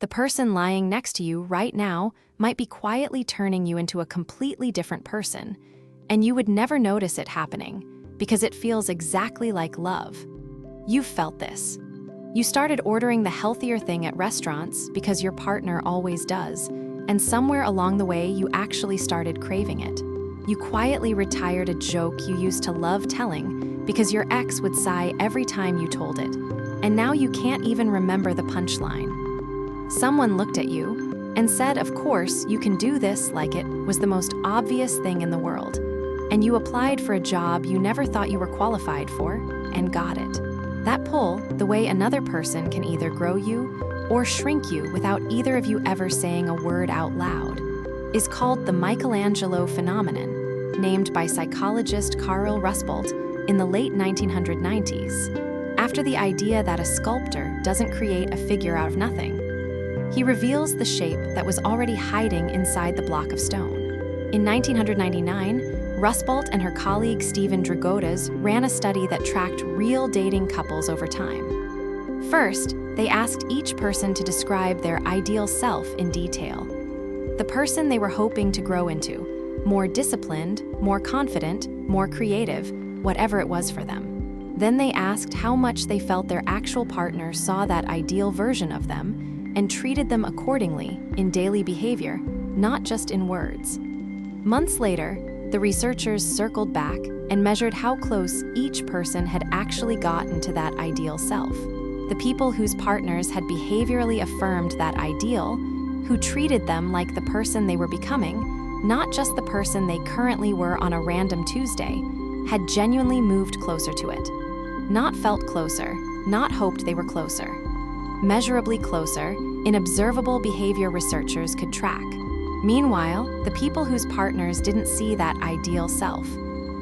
The person lying next to you right now might be quietly turning you into a completely different person, and you would never notice it happening because it feels exactly like love. You've felt this. You started ordering the healthier thing at restaurants because your partner always does, and somewhere along the way you actually started craving it. You quietly retired a joke you used to love telling because your ex would sigh every time you told it, and now you can't even remember the punchline. Someone looked at you and said, of course, you can do this, like it was the most obvious thing in the world. And you applied for a job you never thought you were qualified for and got it. That pull, the way another person can either grow you or shrink you without either of you ever saying a word out loud, is called the Michelangelo phenomenon, named by psychologist Caryl Rusbult in the late 1990s, after the idea that a sculptor doesn't create a figure out of nothing. He reveals the shape that was already hiding inside the block of stone. In 1999, Rusbult and her colleague Stephen Drigotas ran a study that tracked real dating couples over time. First, they asked each person to describe their ideal self in detail. The person they were hoping to grow into, more disciplined, more confident, more creative, whatever it was for them. Then they asked how much they felt their actual partner saw that ideal version of them and treated them accordingly in daily behavior, not just in words. Months later, the researchers circled back and measured how close each person had actually gotten to that ideal self. The people whose partners had behaviorally affirmed that ideal, who treated them like the person they were becoming, not just the person they currently were on a random Tuesday, had genuinely moved closer to it. Not felt closer, not hoped they were closer. Measurably closer, in observable behavior researchers could track. Meanwhile, the people whose partners didn't see that ideal self,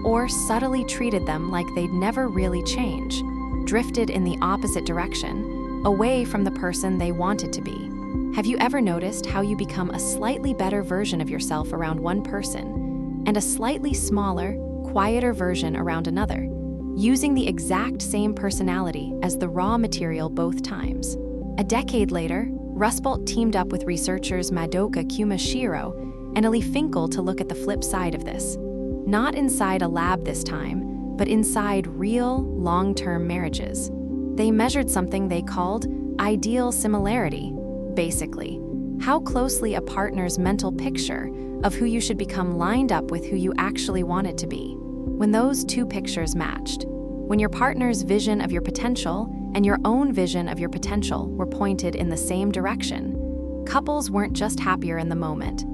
or subtly treated them like they'd never really change, drifted in the opposite direction, away from the person they wanted to be. Have you ever noticed how you become a slightly better version of yourself around one person, and a slightly smaller, quieter version around another, using the exact same personality as the raw material both times? A decade later, Rusbult teamed up with researchers Madoka, Kumashiro, and Finkel to look at the flip side of this. Not inside a lab this time, but inside real, long-term marriages. They measured something they called ideal similarity, basically, how closely a partner's mental picture of who you should become lined up with who you actually wanted to be. When those two pictures matched, when your partner's vision of your potential and your own vision of your potential were pointed in the same direction, couples weren't just happier in the moment.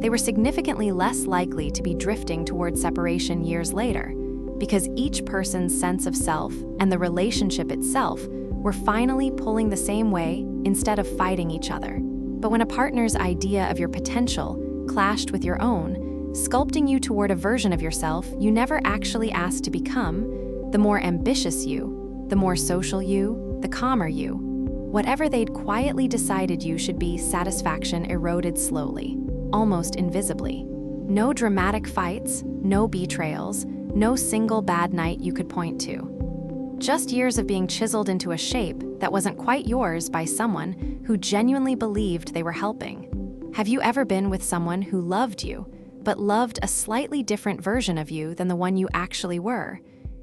They were significantly less likely to be drifting toward separation years later, because each person's sense of self and the relationship itself were finally pulling the same way instead of fighting each other. But when a partner's idea of your potential clashed with your own, sculpting you toward a version of yourself you never actually asked to become, the more ambitious you, the more social you, the calmer you, whatever they'd quietly decided you should be, satisfaction eroded slowly, almost invisibly. No dramatic fights, no betrayals, no single bad night you could point to. Just years of being chiseled into a shape that wasn't quite yours by someone who genuinely believed they were helping. Have you ever been with someone who loved you, but loved a slightly different version of you than the one you actually were,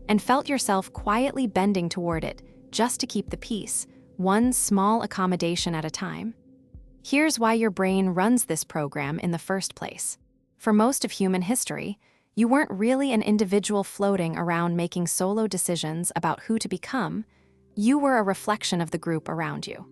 and felt yourself quietly bending toward it just to keep the peace, one small accommodation at a time? Here's why your brain runs this program in the first place. For most of human history, you weren't really an individual floating around making solo decisions about who to become. You were a reflection of the group around you.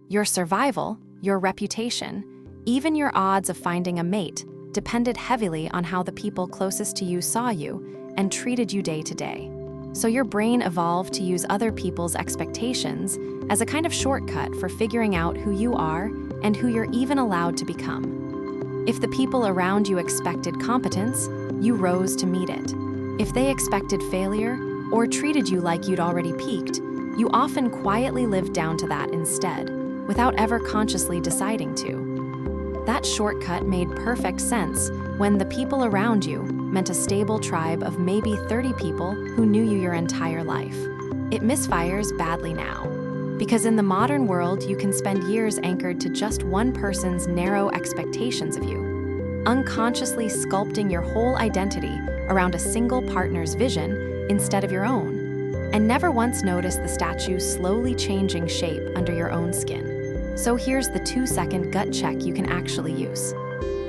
Your survival, your reputation, even your odds of finding a mate depended heavily on how the people closest to you saw you and treated you day to day. So your brain evolved to use other people's expectations as a kind of shortcut for figuring out who you are and who you're even allowed to become. If the people around you expected competence, you rose to meet it. If they expected failure or treated you like you'd already peaked, you often quietly lived down to that instead, without ever consciously deciding to. That shortcut made perfect sense when the people around you meant a stable tribe of maybe 30 people who knew you your entire life. It misfires badly now. Because in the modern world, you can spend years anchored to just one person's narrow expectations of you, unconsciously sculpting your whole identity around a single partner's vision instead of your own, and never once notice the statue slowly changing shape under your own skin. So here's the 2-second gut check you can actually use.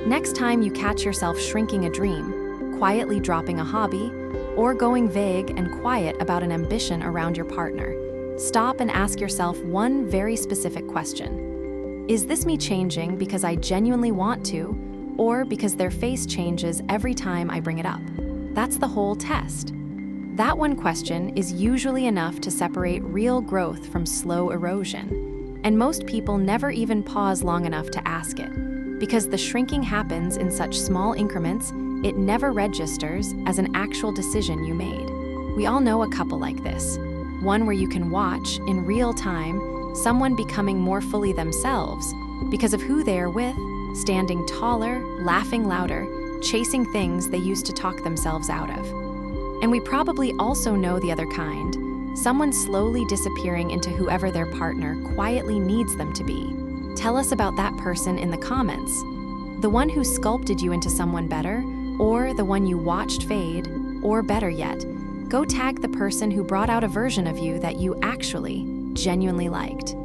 Next time you catch yourself shrinking a dream, quietly dropping a hobby, or going vague and quiet about an ambition around your partner, stop and ask yourself one very specific question. Is this me changing because I genuinely want to, or because their face changes every time I bring it up? That's the whole test. That one question is usually enough to separate real growth from slow erosion, and most people never even pause long enough to ask it. Because the shrinking happens in such small increments, it never registers as an actual decision you made. We all know a couple like this. One where you can watch, in real time, someone becoming more fully themselves because of who they are with, standing taller, laughing louder, chasing things they used to talk themselves out of. And we probably also know the other kind, someone slowly disappearing into whoever their partner quietly needs them to be. Tell us about that person in the comments. The one who sculpted you into someone better, or the one you watched fade, or better yet, go tag the person who brought out a version of you that you actually genuinely liked.